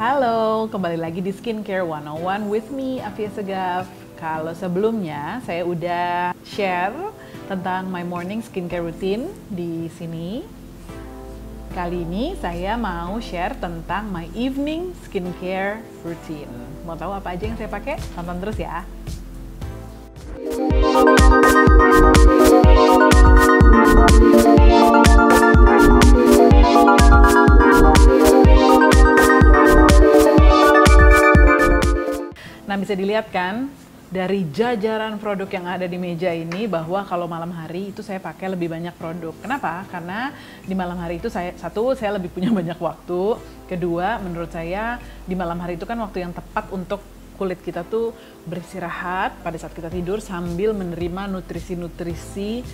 Halo, kembali lagi di Skincare 101 with me, Afia Segaf. Kalau sebelumnya saya udah share tentang my morning skincare routine di sini. Kali ini saya mau share tentang my evening skincare routine. Mau tahu apa aja yang saya pakai? Tonton terus ya. Nah, bisa dilihat kan dari jajaran produk yang ada di meja ini bahwa kalau malam hari itu saya pakai lebih banyak produk. Kenapa? Karena di malam hari itu saya lebih punya banyak waktu. Kedua, menurut saya di malam hari itu kan waktu yang tepat untuk kulit kita tuh beristirahat pada saat kita tidur sambil menerima nutrisi-nutrisi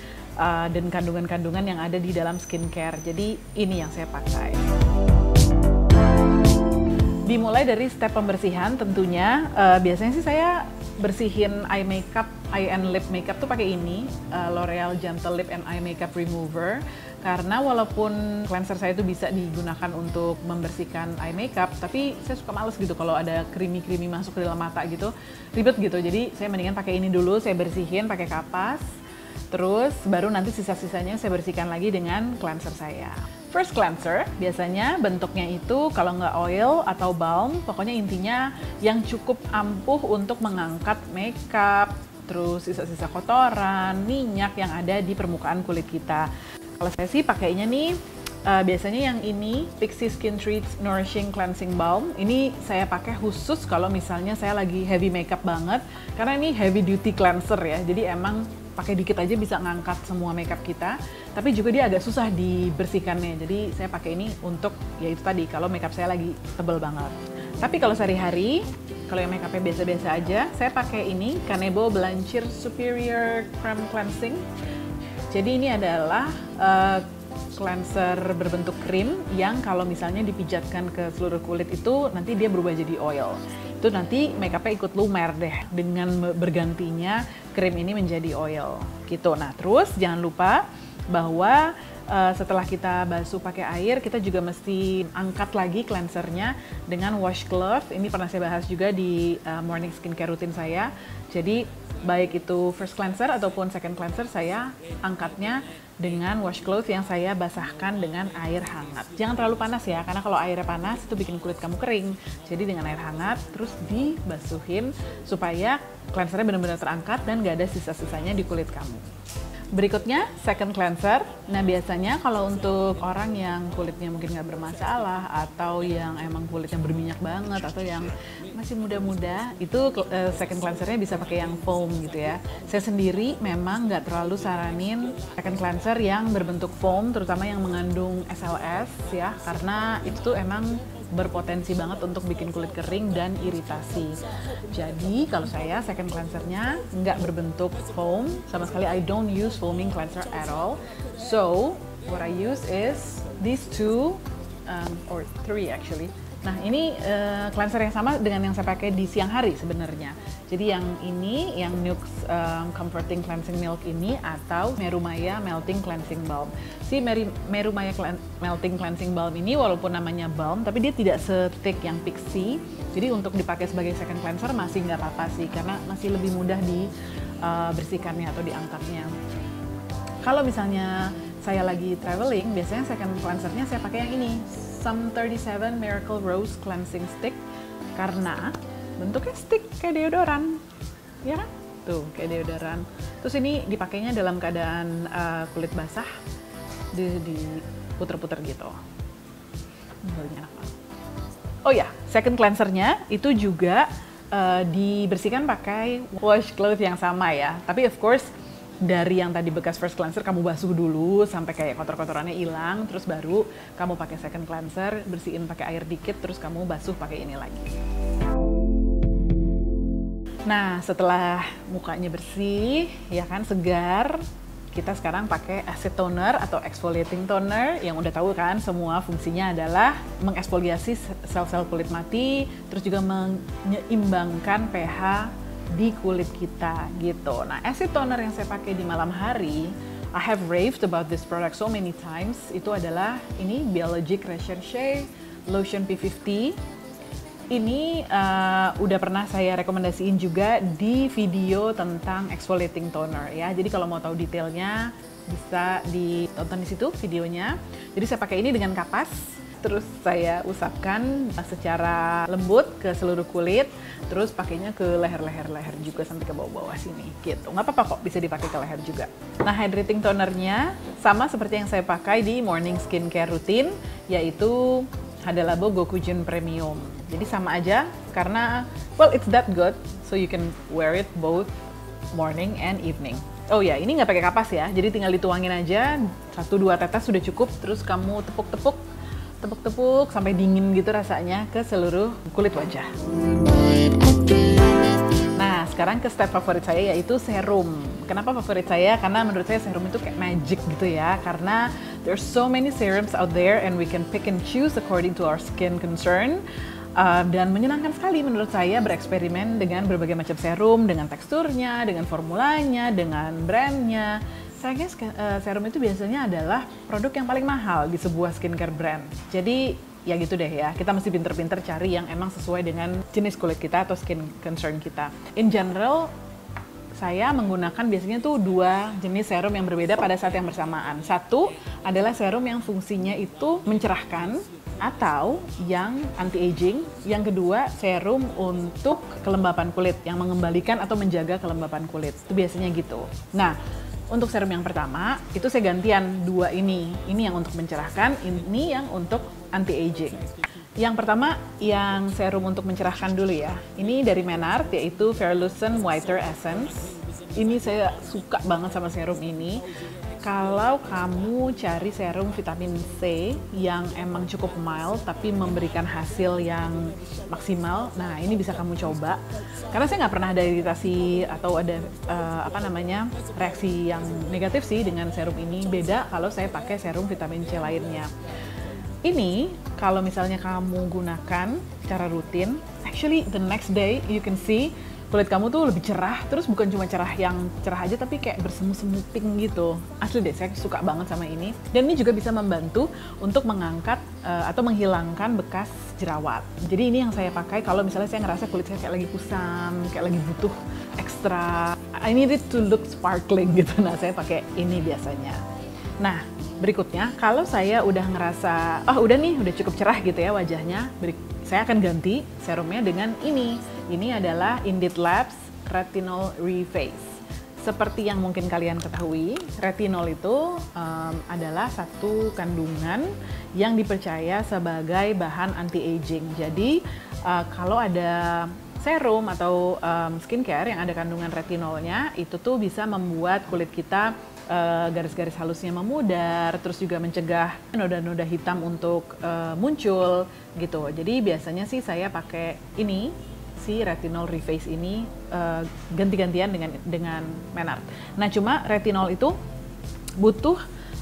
dan kandungan-kandungan yang ada di dalam skincare. Jadi ini yang saya pakai. Dimulai dari step pembersihan tentunya, biasanya sih saya bersihin eye makeup, eye and lip makeup tuh pakai ini, L'Oreal Gentle Lip and Eye Makeup Remover. Karena walaupun cleanser saya itu bisa digunakan untuk membersihkan eye makeup, tapi saya suka males gitu kalau ada krimi-krimi masuk ke dalam mata gitu, ribet gitu. Jadi saya mendingan pakai ini dulu, saya bersihin pakai kapas, terus baru nanti sisa-sisanya saya bersihkan lagi dengan cleanser saya. First cleanser, biasanya bentuknya itu kalau nggak oil atau balm, pokoknya intinya yang cukup ampuh untuk mengangkat makeup, terus sisa-sisa kotoran, minyak yang ada di permukaan kulit kita. Kalau saya sih pakainya nih, biasanya yang ini, Pixi Skin Treats Nourishing Cleansing Balm. Ini saya pakai khusus kalau misalnya saya lagi heavy makeup banget, karena ini heavy duty cleanser ya, jadi emang pakai dikit aja bisa ngangkat semua makeup kita, tapi juga dia agak susah dibersihkannya. Jadi saya pakai ini untuk ya itu tadi kalau makeup saya lagi tebel banget. Tapi kalau sehari-hari, kalau yang makeupnya biasa-biasa aja, saya pakai ini Kanebo Blanchir Superior Creme Cleansing. Jadi ini adalah cleanser berbentuk krim yang kalau misalnya dipijatkan ke seluruh kulit itu nanti dia berubah jadi oil. Itu nanti makeupnya ikut lumer deh dengan bergantinya krim ini menjadi oil gitu. Nah, terus jangan lupa bahwa setelah kita basuh pakai air, kita juga mesti angkat lagi cleansernya dengan washcloth. Ini pernah saya bahas juga di morning skincare routine saya. Jadi baik itu first cleanser ataupun second cleanser, saya angkatnya dengan washcloth yang saya basahkan dengan air hangat. Jangan terlalu panas ya, karena kalau airnya panas itu bikin kulit kamu kering. Jadi dengan air hangat terus dibasuhin supaya cleansernya benar-benar terangkat dan gak ada sisa-sisanya di kulit kamu. Berikutnya, second cleanser. Nah, biasanya kalau untuk orang yang kulitnya mungkin nggak bermasalah atau yang emang kulitnya berminyak banget atau yang masih muda-muda, itu second cleansernya bisa pakai yang foam gitu ya. Saya sendiri memang nggak terlalu saranin second cleanser yang berbentuk foam, terutama yang mengandung SLS ya, karena itu tuh emang berpotensi banget untuk bikin kulit kering dan iritasi. Jadi kalau saya second cleansernya nggak berbentuk foam sama sekali. I don't use foaming cleanser at all. So what I use is these two or three actually. Nah, ini cleanser yang sama dengan yang saya pakai di siang hari sebenarnya. Jadi yang ini, yang Nux Comforting Cleansing Milk ini atau Merumaya Melting Cleansing Balm. Si Merumaya Melting Cleansing Balm ini walaupun namanya balm, tapi dia tidak se-thick yang Pixi. Jadi untuk dipakai sebagai second cleanser masih nggak apa-apa sih, karena masih lebih mudah dibersihkannya atau diangkatnya. Kalau misalnya saya lagi traveling, biasanya second cleansernya saya pakai yang ini, Some 37 Miracle Rose Cleansing Stick, karena bentuknya stick kayak deodoran, ya kan? Tuh, kayak deodoran. Terus ini dipakainya dalam keadaan kulit basah, diputer-puter gitu. Baunya enak banget. Oh ya, second cleansernya itu juga dibersihkan pakai washcloth yang sama ya. Tapi of course, dari yang tadi bekas first cleanser kamu basuh dulu sampai kayak kotor-kotorannya hilang, terus baru kamu pakai second cleanser, bersihin pakai air dikit, terus kamu basuh pakai ini lagi. Nah, setelah mukanya bersih, ya kan, segar, kita sekarang pakai acid toner atau exfoliating toner yang udah tahu kan semua fungsinya adalah mengeksfoliasi sel-sel kulit mati, terus juga menyeimbangkan pH di kulit kita gitu. Nah, acid toner yang saya pakai di malam hari, I have raved about this product so many times. Itu adalah ini Biologique Recherche Lotion P50. Ini udah pernah saya rekomendasiin juga di video tentang exfoliating toner ya. Jadi kalau mau tahu detailnya bisa ditonton di situ videonya. Jadi saya pakai ini dengan kapas, terus saya usapkan secara lembut ke seluruh kulit, terus pakainya ke leher juga sampai ke bawah-bawah sini gitu. Nggak apa-apa kok, bisa dipakai ke leher juga. Nah, hydrating tonernya sama seperti yang saya pakai di morning skincare routine, yaitu Hada Labo Gokujin Premium. Jadi sama aja karena well it's that good, so you can wear it both morning and evening. Oh ya, ini nggak pakai kapas ya, jadi tinggal dituangin aja 1-2 tetes sudah cukup. Terus kamu tepuk-tepuk sampai dingin gitu rasanya ke seluruh kulit wajah. Nah, sekarang ke step favorit saya yaitu serum. Kenapa favorit saya? Karena menurut saya serum itu kayak magic gitu ya. Karena there's so many serums out there and we can pick and choose according to our skin concern. Dan menyenangkan sekali menurut saya bereksperimen dengan berbagai macam serum, dengan teksturnya, dengan formulanya, dengan brandnya. Sayangnya serum itu biasanya adalah produk yang paling mahal di sebuah skincare brand. Jadi ya gitu deh ya, kita mesti pinter-pinter cari yang emang sesuai dengan jenis kulit kita atau skin concern kita. In general, saya menggunakan biasanya tuh 2 jenis serum yang berbeda pada saat yang bersamaan. Satu adalah serum yang fungsinya itu mencerahkan atau yang anti-aging. Yang kedua, serum untuk kelembapan kulit yang mengembalikan atau menjaga kelembapan kulit. Itu biasanya gitu. Nah, untuk serum yang pertama, itu saya gantian 2 ini. Ini yang untuk mencerahkan, ini yang untuk anti-aging. Yang pertama, yang serum untuk mencerahkan dulu ya. Ini dari Menard, yaitu Fairlucent Whiter Essence. Ini saya suka banget sama serum ini. Kalau kamu cari serum vitamin C yang emang cukup mild tapi memberikan hasil yang maksimal, nah ini bisa kamu coba. Karena saya nggak pernah ada iritasi atau ada reaksi yang negatif sih dengan serum ini. Beda kalau saya pakai serum vitamin C lainnya. Ini kalau misalnya kamu gunakan secara rutin, actually the next day you can see kulit kamu tuh lebih cerah, terus bukan cuma cerah yang cerah aja tapi kayak bersemu-semu pink gitu. Asli deh, saya suka banget sama ini. Dan ini juga bisa membantu untuk mengangkat atau menghilangkan bekas jerawat. Jadi ini yang saya pakai kalau misalnya saya ngerasa kulit saya kayak lagi kusam, kayak lagi butuh ekstra, I need it to look sparkling gitu. Nah, saya pakai ini biasanya. Nah, berikutnya kalau saya udah ngerasa, udah cukup cerah gitu ya wajahnya, saya akan ganti serumnya dengan ini. Ini adalah Indeed Labs Retinol Reface. Seperti yang mungkin kalian ketahui, retinol itu adalah satu kandungan yang dipercaya sebagai bahan anti-aging. Jadi kalau ada serum atau skincare yang ada kandungan retinolnya, itu tuh bisa membuat kulit kita garis-garis halusnya memudar, terus juga mencegah noda-noda hitam untuk muncul gitu. Jadi biasanya sih saya pakai ini, si Retinol Reface ini ganti-gantian dengan Menard. Nah, cuma retinol itu butuh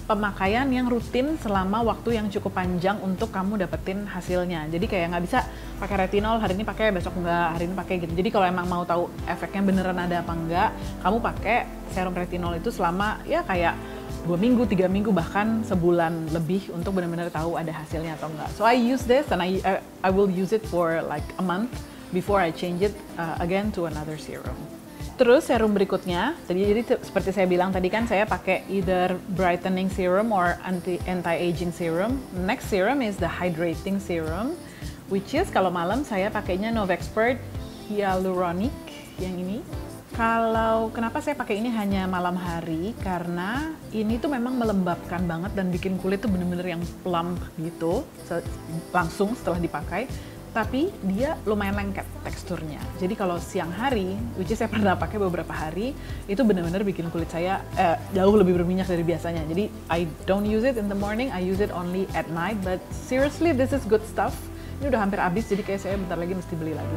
pemakaian yang rutin selama waktu yang cukup panjang untuk kamu dapetin hasilnya. Jadi kayak nggak bisa pakai retinol hari ini pakai, besok nggak, hari ini pakai gitu. Jadi kalau emang mau tahu efeknya beneran ada apa enggak, kamu pakai serum retinol itu selama ya kayak 2 minggu, 3 minggu, bahkan sebulan lebih untuk benar-benar tahu ada hasilnya atau enggak. So I use this and I will use it for like a month before I change it again to another serum. Terus serum berikutnya, jadi seperti saya bilang tadi kan saya pakai either brightening serum or anti-aging serum. Next serum is the hydrating serum, which is kalau malam saya pakainya Novexpert Hyaluronic yang ini. Kalau kenapa saya pakai ini hanya malam hari, karena ini tuh memang melembabkan banget dan bikin kulit tuh bener-bener yang plump gitu langsung setelah dipakai. Tapi dia lumayan lengket teksturnya. Jadi kalau siang hari, which is saya pernah pakai beberapa hari, itu benar-benar bikin kulit saya jauh lebih berminyak dari biasanya. Jadi I don't use it in the morning, I use it only at night. But seriously, this is good stuff. Ini udah hampir habis, jadi kayak saya bentar lagi mesti beli lagi.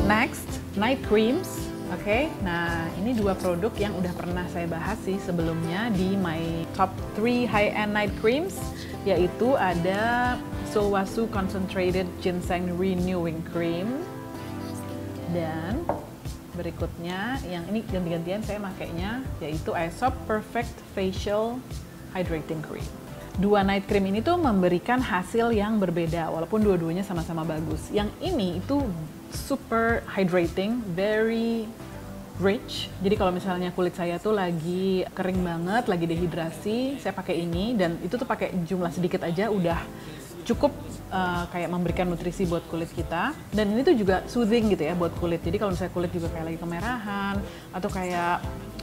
Next, night creams. Oke, nah ini 2 produk yang udah pernah saya bahas sih sebelumnya di my top 3 high-end night creams, yaitu ada Sowasu Concentrated Ginseng Renewing Cream, dan berikutnya yang ini ganti-gantian saya makainya yaitu Aesop Perfect Facial Hydrating Cream. dua night cream ini tuh memberikan hasil yang berbeda walaupun dua-duanya sama-sama bagus. Yang ini itu super hydrating, very rich. Jadi kalau misalnya kulit saya tuh lagi kering banget, lagi dehidrasi, saya pakai ini dan itu tuh pakai jumlah sedikit aja udah cukup kayak memberikan nutrisi buat kulit kita. Dan ini tuh juga soothing gitu ya buat kulit. Jadi kalau misalnya kulit juga kayak lagi kemerahan atau kayak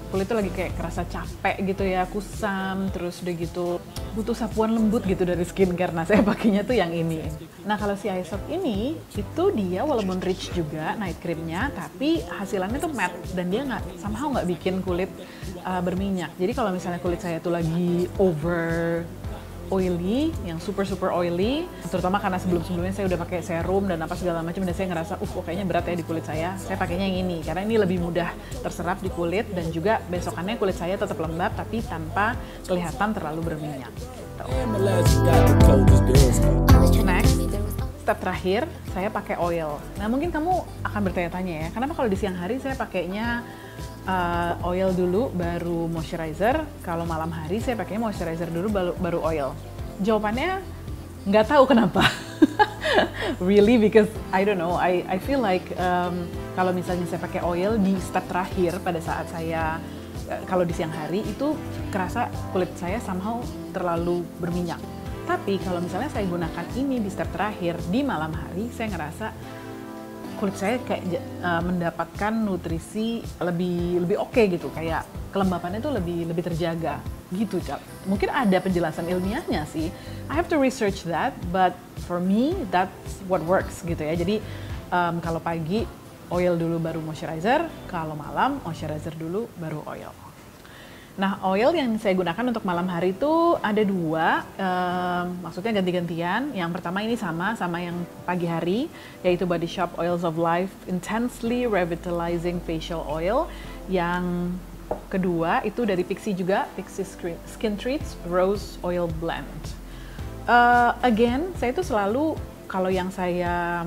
kulit tuh lagi kayak kerasa capek gitu ya, kusam, terus udah gitu butuh sapuan lembut gitu dari skincare. Nah saya pakainya tuh yang ini. Nah kalau si Aesop ini, itu dia walaupun rich juga night creamnya, tapi hasilannya tuh matte dan dia somehow nggak bikin kulit berminyak. Jadi kalau misalnya kulit saya tuh lagi over oily, yang super oily, terutama karena sebelumnya saya udah pakai serum dan apa segala macam dan saya ngerasa kayaknya berat ya di kulit saya pakainya yang ini karena ini lebih mudah terserap di kulit dan juga besokannya kulit saya tetap lembab tapi tanpa kelihatan terlalu berminyak gitu. Next, step terakhir saya pakai oil. Nah mungkin kamu akan bertanya-tanya ya, kenapa kalau di siang hari saya pakainya oil dulu baru moisturizer, kalau malam hari saya pakai moisturizer dulu baru oil. Jawabannya nggak tahu kenapa. Really because I don't know, I feel like kalau misalnya saya pakai oil di step terakhir pada saat saya kalau di siang hari itu kerasa kulit saya somehow terlalu berminyak. Tapi kalau misalnya saya gunakan ini di step terakhir di malam hari, saya ngerasa kulit saya kayak mendapatkan nutrisi lebih oke gitu, kayak kelembapannya tuh lebih terjaga gitu, Cap. Mungkin ada penjelasan ilmiahnya sih. I have to research that, but for me that's what works gitu ya. Jadi kalau pagi oil dulu baru moisturizer, kalau malam moisturizer dulu baru oil. Nah, oil yang saya gunakan untuk malam hari itu ada dua, maksudnya ganti-gantian. Yang pertama ini sama yang pagi hari, yaitu Body Shop Oils of Life Intensely Revitalizing Facial Oil. Yang kedua itu dari Pixi juga, Pixi Skin Treats Rose Oil Blend. Again, saya itu selalu kalau yang saya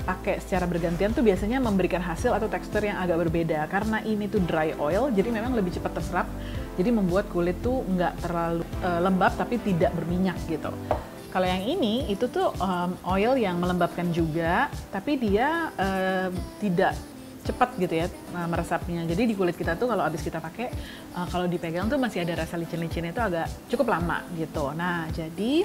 pakai secara bergantian tuh biasanya memberikan hasil atau tekstur yang agak berbeda karena ini tuh dry oil, jadi memang lebih cepat terserap, jadi membuat kulit tuh nggak terlalu lembab tapi tidak berminyak gitu. Kalau yang ini itu tuh oil yang melembabkan juga, tapi dia tidak cepat gitu ya meresapnya. Jadi di kulit kita tuh kalau habis kita pakai, kalau dipegang tuh masih ada rasa licin-licinnya itu agak cukup lama gitu. Nah jadi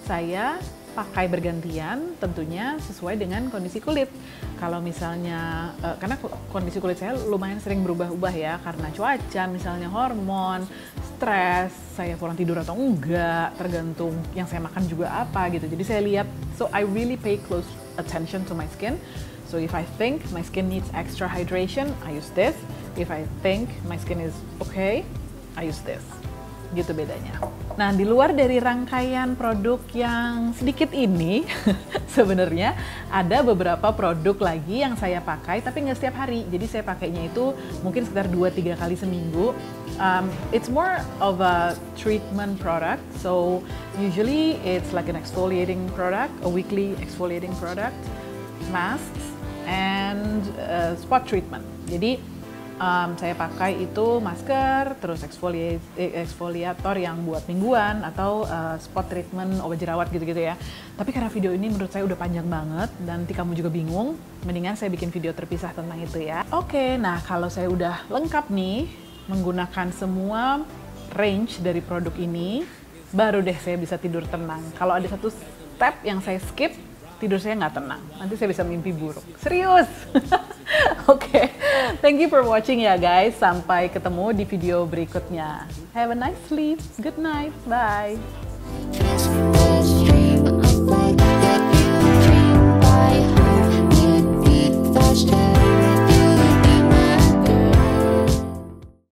saya pakai bergantian tentunya sesuai dengan kondisi kulit. Kalau misalnya, karena kondisi kulit saya lumayan sering berubah-ubah ya, karena cuaca, misalnya hormon, stres, saya kurang tidur atau enggak, tergantung yang saya makan juga apa gitu. Jadi saya lihat, so I really pay close attention to my skin. So if I think my skin needs extra hydration, I use this. If I think my skin is okay, I use this. Gitu bedanya. Nah, di luar dari rangkaian produk yang sedikit ini, sebenarnya ada beberapa produk lagi yang saya pakai, tapi nggak setiap hari. Jadi saya pakainya itu mungkin sekitar 2-3 kali seminggu. It's more of a treatment product, so usually it's like an exfoliating product, a weekly exfoliating product, masks, and spot treatment. Jadi saya pakai itu masker, terus eksfoliator yang buat mingguan, atau spot treatment obat jerawat gitu-gitu ya. Tapi karena video ini menurut saya udah panjang banget, dan nanti kamu juga bingung, mendingan saya bikin video terpisah tentang itu ya. Oke, nah kalau saya udah lengkap nih, menggunakan semua range dari produk ini, baru deh saya bisa tidur tenang. Kalau ada satu step yang saya skip, tidur saya nggak tenang. Nanti saya bisa mimpi buruk. Serius! Oke, thank you for watching ya guys. Sampai ketemu di video berikutnya. Have a nice sleep. Good night. Bye.